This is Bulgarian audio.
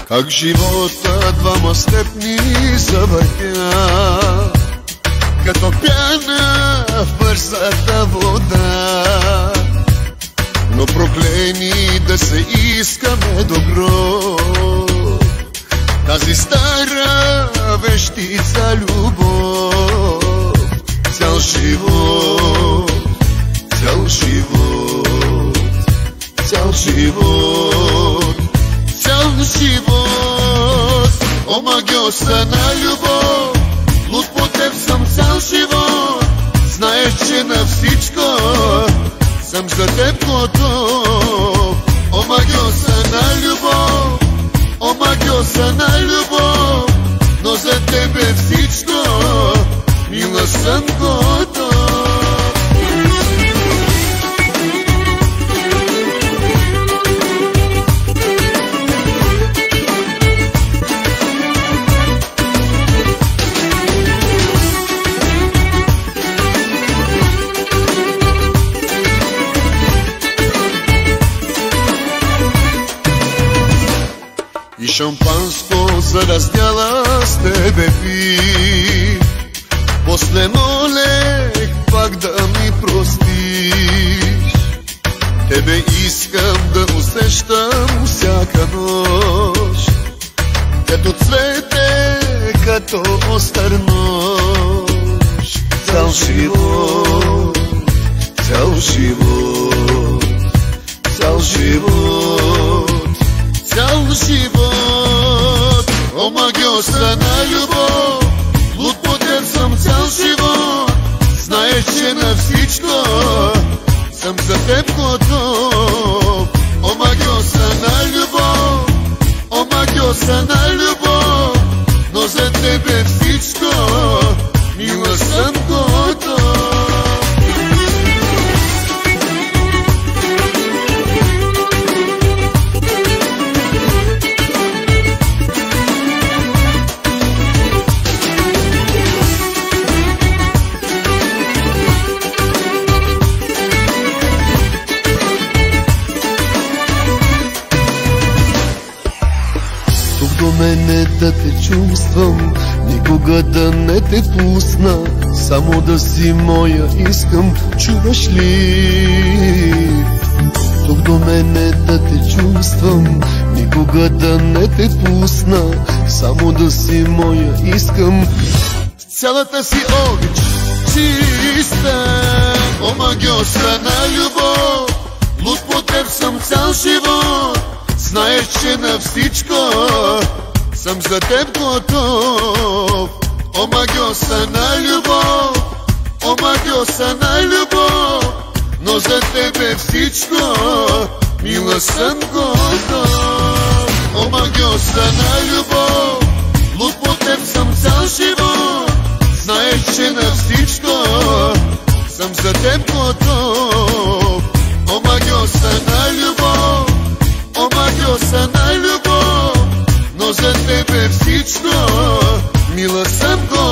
Как живота двама с теб ни завъртя, като пяна в бързата вода. Но проклени да се искаме добро, тази стара вещица любов. Цял живот, цял живот, цял живот, цял живот. О, магиоса на любов, луд по теб съм цял живот. Знаеш, че на всичко съм за теб готов. О, магиоса на любов, о, магиоса на любов, но за тебе всичко, мила, съм готов. И шампанско за раздяла с тебе пи. После молех пак да ми простиш. Тебе искам да усещам всяка нощ, като цвете, като остър нощ. Цял живот, цял живот, цял живот, цял живот. О, магиоса на любов, луд по теб съм цял живот. Знаеш, че на всичко съм за теб готов. О, магиоса на любов, о, магиоса на любов, но за тебе всичко, мила, съм готов. До мене да те чувствам, никога да не те пусна, само да си моя искам, чуваш ли? Тук до мене да те чувствам, никога да не те пусна, само да си моя искам. Цялата си обич чиста, о, магиоса на любов, луд по теб съм цял живот. Знаеш, че на всичко съм за теб готов. О, магиоса на любов, о, магиоса на любов, но за тебе всичко, мила, съм готов. О, магиоса на любов, луд по теб съм цял живот. Знаеш, че на всичко съм за теб готов. О, магиоса на любов, о, магиоса на любов, но за тебе всичко, мила, съм готов.